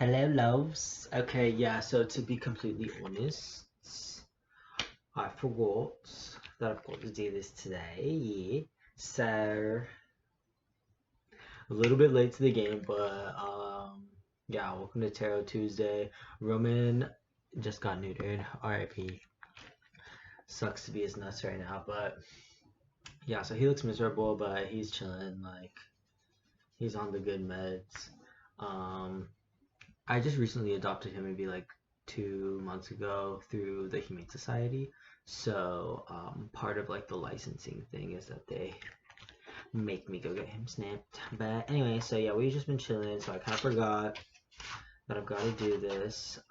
Hello, loves. Okay, yeah, so to be completely honest, I forgot that I've got to do this today. Yeah. So, a little bit late to the game, but yeah, welcome to Tarot Tuesday. Roman just got neutered. RIP. Sucks to be his nuts right now, but yeah, so he looks miserable, but he's chilling. Like, he's on the good meds. Um, I just recently adopted him maybe like 2 months ago through the Humane Society. So part of like the licensing thing is that they make me go get him snipped. But anyway, so yeah, we've just been chilling. So I kind of forgot that I've got to do this.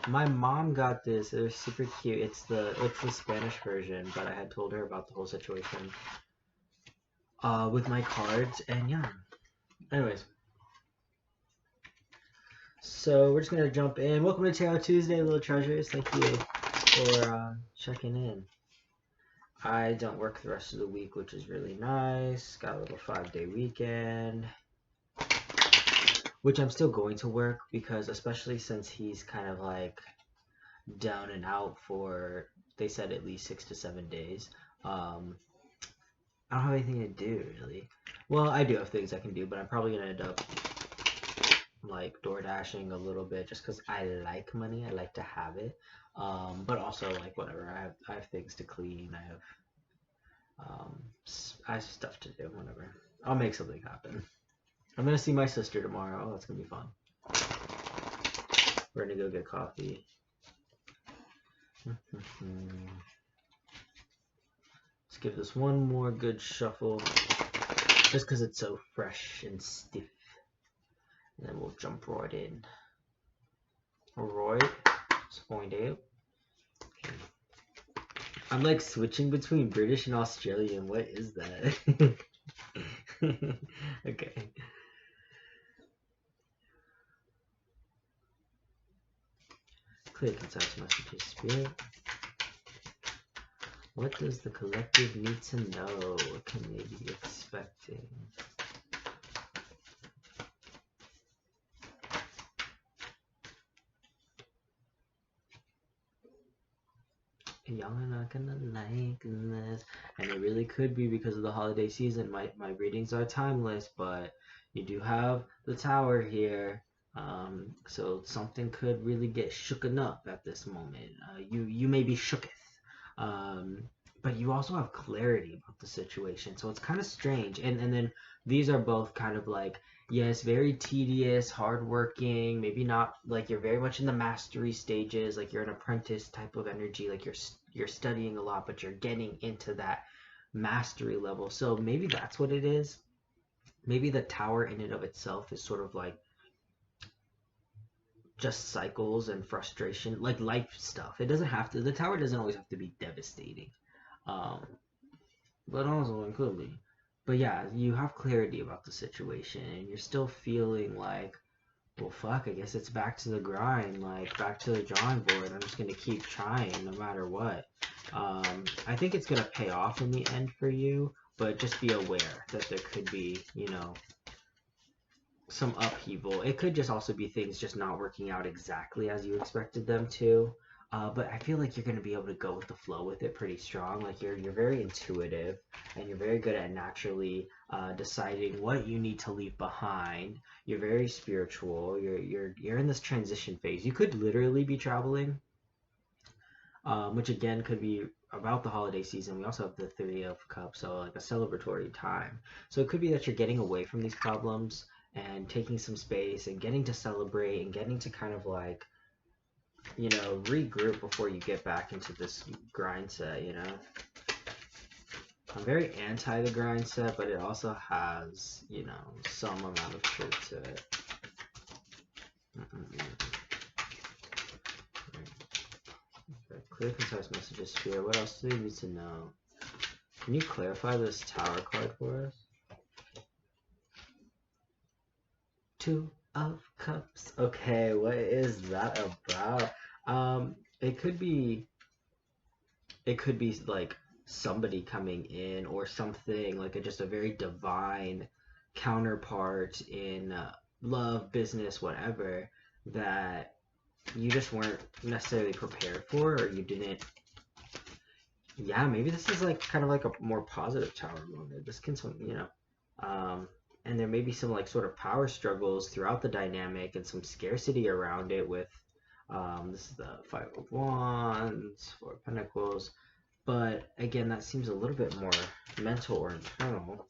My mom got this. It was super cute. It's the Spanish version, but I had told her about the whole situation with my cards, and yeah. Anyways, so we're just gonna jump in. Welcome to Tarot Tuesday, little treasures. Thank you for checking in. I don't work the rest of the week, which is really nice. Got a little 5-day weekend, which I'm still going to work because, especially since he's kind of like down and out for, they said at least 6 to 7 days. I don't have anything to do really. Well, I do have things I can do, but I'm probably gonna end up like door dashing a little bit just because I like money. I like to have it. But also like whatever. I have things to clean. I have stuff to do. Whatever. I'll make something happen. I'm gonna see my sister tomorrow. That's gonna be fun. We're gonna go get coffee. Let's give this one more good shuffle, just because it's so fresh and stiff. And then we'll jump right in. Alright, let's find out. I'm like switching between British and Australian. What is that? Okay. Clear, concise messages, Spirit. What does the collective need to know? What can they be expecting? Y'all are not gonna like this. And it really could be because of the holiday season. My readings are timeless, but you do have the tower here. So something could really get shooken up at this moment. You may be shooketh. But you also have clarity about the situation. So it's kind of strange. And then these are both kind of like, yes, very tedious, hardworking, maybe not like you're very much in the mastery stages, like you're an apprentice type of energy, like you're studying a lot, but you're getting into that mastery level. So maybe that's what it is. Maybe the tower in and of itself is sort of like just cycles and frustration, like life stuff. It doesn't have to, the tower doesn't always have to be devastating. But also it could be. But yeah, you have clarity about the situation and you're still feeling like, well, fuck, I guess it's back to the grind, like back to the drawing board. I'm just gonna keep trying no matter what. I think it's gonna pay off in the end for you, but just be aware that there could be, some upheaval. It could just also be things just not working out exactly as you expected them to. But I feel like you're going to be able to go with the flow with it pretty strong. Like you're very intuitive and you're very good at naturally deciding what you need to leave behind. You're very spiritual. You're in this transition phase. You could literally be traveling, which again could be about the holiday season. We also have the Three of Cups, so like a celebratory time. So it could be that you're getting away from these problems and taking some space and getting to celebrate and getting to kind of like regroup before you get back into this grind set. I'm very anti the grind set, but it also has some amount of truth to it. Okay, clear, concise messages here. What else do they need to know? Can you clarify this tower card for us? Two of Cups. Okay, what is that about? It could be like somebody coming in or something like just a very divine counterpart in love, business, whatever, that you just weren't necessarily prepared for, or you didn't. Yeah, maybe this is like kind of like a more positive tower moment. This can, um, and there may be some like sort of power struggles throughout the dynamic and some scarcity around it with, this is the Five of Wands, Four of Pentacles, but again, that seems a little bit more mental or internal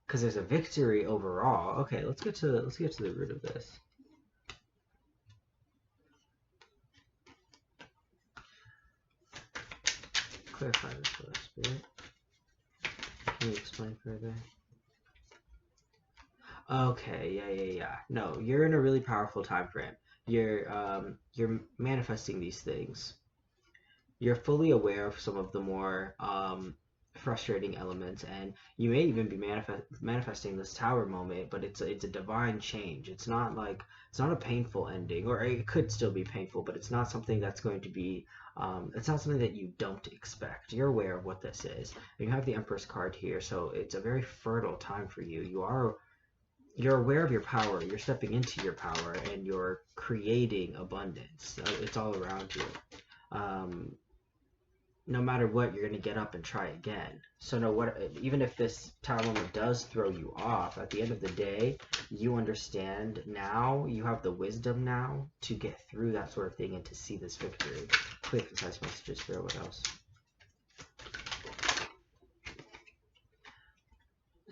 because there's a victory overall. Okay, let's get to the root of this. Clarify this for us, Spirit. Can you explain further? Okay, yeah. No, you're in a really powerful time frame. You're manifesting these things. You're fully aware of some of the more frustrating elements, and you may even be manifesting this tower moment, but it's a divine change. It's not a painful ending, or it could still be painful, but it's not something that's going to be it's not something that you don't expect. You're aware of what this is. And you have the Empress card here, so it's a very fertile time for you. You're aware of your power, you're stepping into your power, and you're creating abundance. It's all around you. No matter what, you're going to get up and try again. So even if this tower moment does throw you off, at the end of the day, you understand now, you have the wisdom now to get through that sort of thing and to see this victory. Clear, concise messages, Spirit. What else?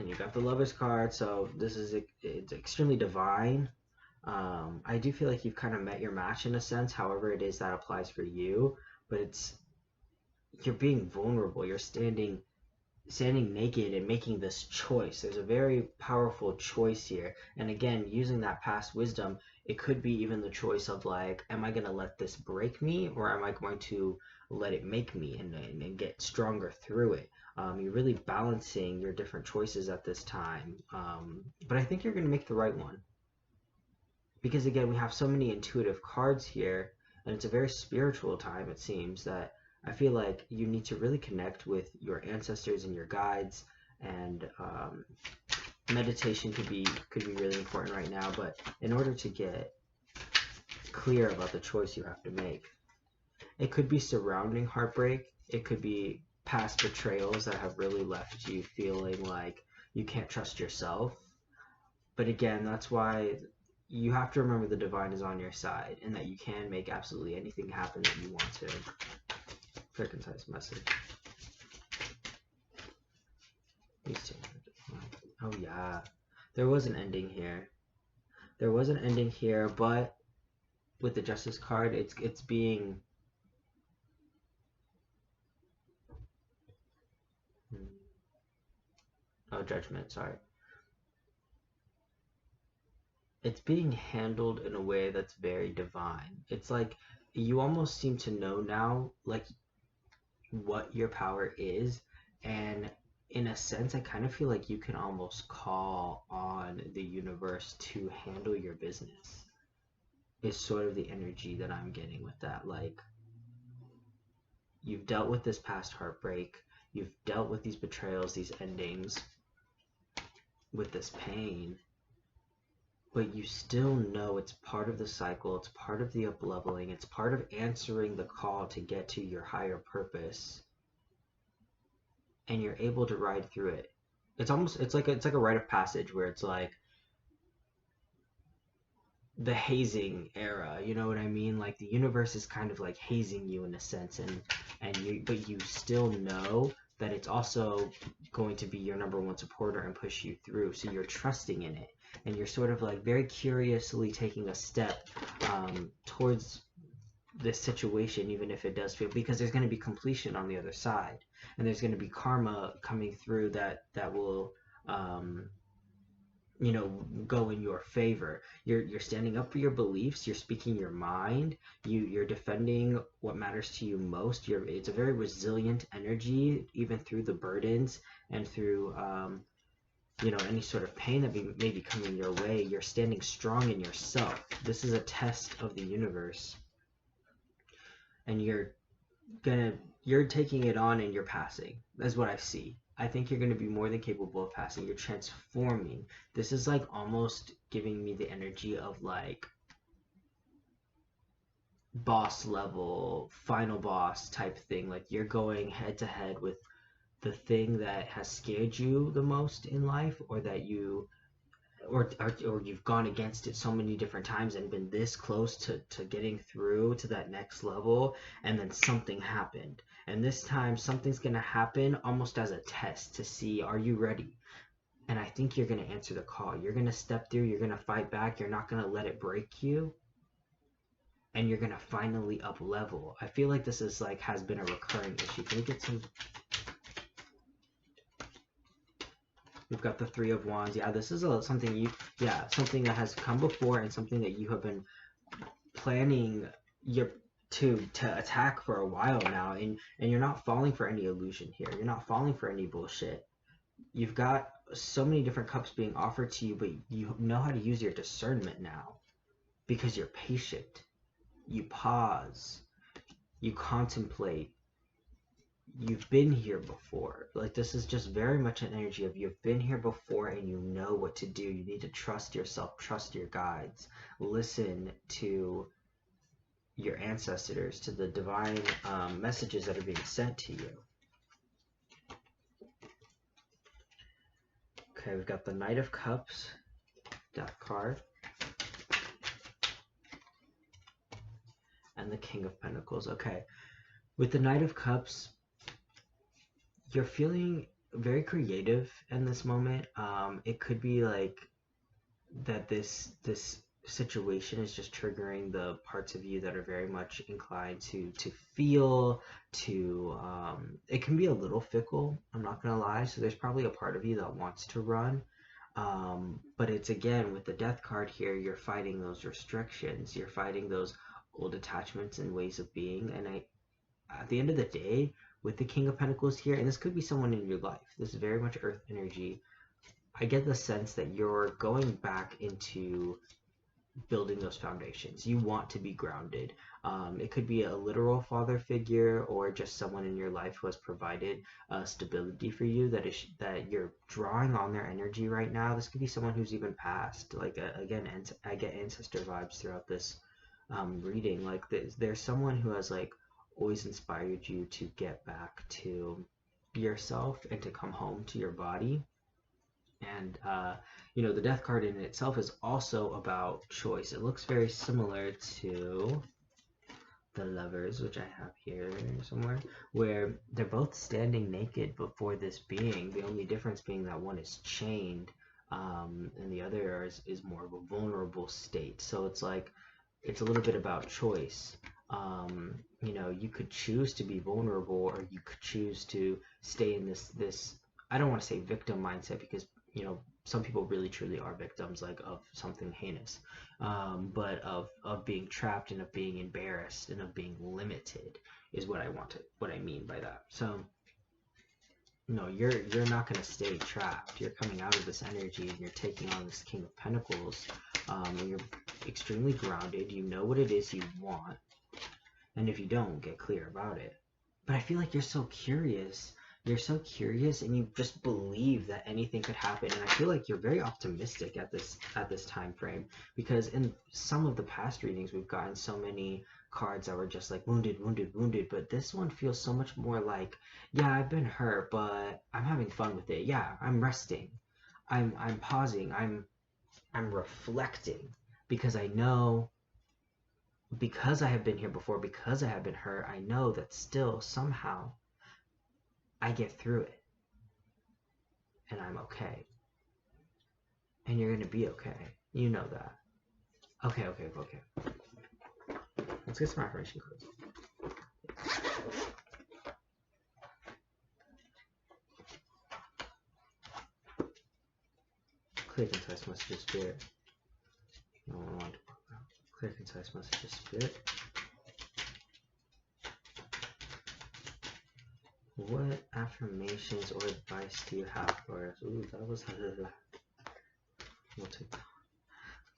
And you got the Lover's card, so it's extremely divine. I do feel like you've kind of met your match in a sense, however it is that applies for you, but you're being vulnerable. You're standing naked and making this choice. There's a very powerful choice here. And again, using that past wisdom, it could be even the choice of like, am I going to let this break me, or am I going to let it make me and get stronger through it? You're really balancing your different choices at this time. But I think you're going to make the right one. Because again, we have so many intuitive cards here, and it's a very spiritual time, it seems, that I feel like you need to really connect with your ancestors and your guides, and meditation could be really important right now. But in order to get clear about the choice you have to make, it could be surrounding heartbreak, it could be past betrayals that have really left you feeling like you can't trust yourself. But again, that's why you have to remember the divine is on your side, and that you can make absolutely anything happen that you want to. Clear, concise message. Oh yeah, there was an ending here. There was an ending here, but with the Justice card, it's being Judgment. Sorry. It's being handled in a way that's very divine. It's like you almost seem to know now, like, what your power is, and in a sense, I kind of feel like you can almost call on the universe to handle your business. Is sort of the energy that I'm getting with that. Like, you've dealt with this past heartbreak, you've dealt with these betrayals, these endings, with this pain, but you still know it's part of the cycle, it's part of the up-leveling, it's part of answering the call to get to your higher purpose, and you're able to ride through it. It's like a rite of passage where it's like the hazing era, you know what I mean? Like the universe is kind of like hazing you in a sense, but you still know that it's also going to be your number one supporter and push you through, so you're trusting in it, and you're sort of like very curiously taking a step towards this situation, even if it does feel, because there's going to be completion on the other side, and there's going to be karma coming through that will go in your favor. You're standing up for your beliefs, you're speaking your mind, you're defending what matters to you most. It's a very resilient energy, even through the burdens and through any sort of pain that may be coming your way. You're standing strong in yourself. This is a test of the universe, and you're taking it on, and you're passing. That's what I see. I think you're going to be more than capable of passing. You're transforming. This is like almost giving me the energy of like boss level, final boss type thing. Like you're going head to head with the thing that has scared you the most in life, or that you or you've gone against it so many different times and been this close to getting through to that next level, and then something happened. And this time something's going to happen almost as a test to see, are you ready? And I think you're going to answer the call. You're going to step through, you're going to fight back, you're not going to let it break you, and you're going to finally up level. I feel like this is like has been a recurring issue. Can we get some? We've got the Three of Wands. Yeah, this is something something that has come before, and something that you have been planning your to attack for a while now, and you're not falling for any illusion here. You're not falling for any bullshit. You've got so many different cups being offered to you, but you know how to use your discernment now because you're patient. You pause. You contemplate. You've been here before. Like, this is just very much an energy of you've been here before and you know what to do. You need to trust yourself, trust your guides, listen to your ancestors, to the divine messages that are being sent to you. Okay, we've got the Knight of Cups, Death card, and the King of Pentacles. Okay, with the Knight of Cups, you're feeling very creative in this moment. It could be like that this situation is just triggering the parts of you that are very much inclined to feel, to it can be a little fickle, I'm not gonna lie. So there's probably a part of you that wants to run, but it's, again, with the Death card here, you're fighting those restrictions, you're fighting those old attachments and ways of being. And at the end of the day, with the King of Pentacles here, and this could be someone in your life, this is very much earth energy, I get the sense that you're going back into building those foundations. You want to be grounded. It could be a literal father figure, or just someone in your life who has provided stability for you, that you're drawing on their energy right now. This could be someone who's even passed. Like, again, I get ancestor vibes throughout this reading. Like, there's someone who has like always inspired you to get back to yourself and to come home to your body. And the Death card in itself is also about choice. It looks very similar to the Lovers, which I have here somewhere, where they're both standing naked before this being. The only difference being that one is chained, and the other is more of a vulnerable state. So it's like, it's a little bit about choice. You could choose to be vulnerable, or you could choose to stay in this I don't want to say victim mindset, because some people really truly are victims, like, of something heinous, but of being trapped, and of being embarrassed, and of being limited is what I mean by that. So no, you're not going to stay trapped. You're coming out of this energy, and you're taking on this King of Pentacles, and you're extremely grounded. You know what it is you want, and if you don't, get clear about it. But I feel like you're so curious. You're so curious, and you just believe that anything could happen. And I feel like you're very optimistic at this time frame, because in some of the past readings, we've gotten so many cards that were just like wounded, wounded, wounded. But this one feels so much more like, yeah, I've been hurt, but I'm having fun with it. Yeah, I'm resting. I'm pausing. I'm reflecting, because I know, because I have been here before, because I have been hurt, I know that still somehow I get through it, and I'm okay. And you're gonna be okay. You know that. Okay. Let's get some affirmation cards. Clear, concise message of spirit. No one wanted to pop out. Clear, concise message of spirit. What affirmations or advice do you have for us? Ooh, that was we'll take that.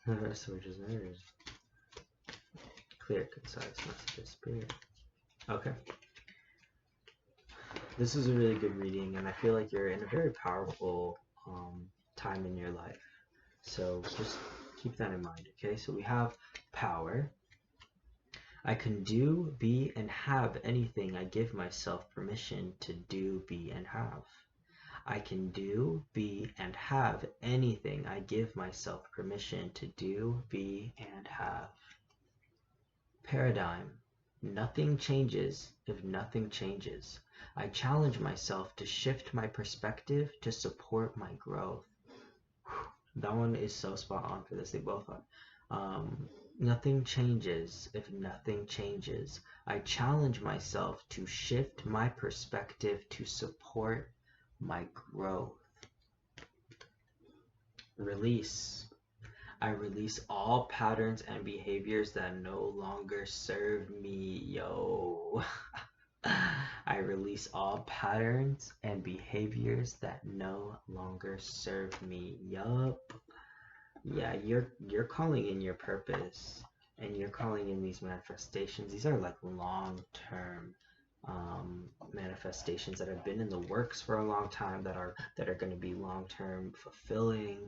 The rest of it just matters. Clear, concise message of spirit. Okay. This is a really good reading, and I feel like you're in a very powerful time in your life. So just keep that in mind, okay? So we have power. I can do, be, and have anything I give myself permission to do, be, and have. I can do, be, and have anything I give myself permission to do, be, and have. Paradigm. Nothing changes if nothing changes. I challenge myself to shift my perspective to support my growth. That one is so spot on for this. They both are. Nothing changes if nothing changes. I challenge myself to shift my perspective to support my growth. Release. I release all patterns and behaviors that no longer serve me. Yo. I release all patterns and behaviors that no longer serve me. Yup. Yeah, you're calling in your purpose, and you're calling in these manifestations. These are like long-term manifestations that have been in the works for a long time, that are going to be long-term fulfilling.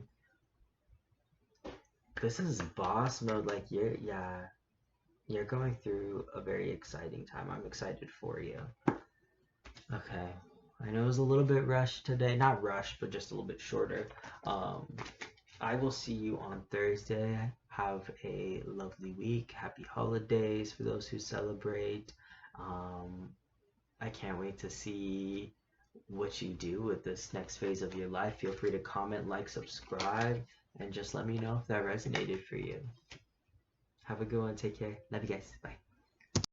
This is boss mode. Like you're going through a very exciting time. I'm excited for you. Okay, I know it was a little bit rushed today. Not rushed, but just a little bit shorter. I will see you on Thursday. Have a lovely week. Happy holidays for those who celebrate. I can't wait to see what you do with this next phase of your life. Feel free to comment, like, subscribe, and just let me know if that resonated for you. Have a good one. Take care. Love you guys. Bye.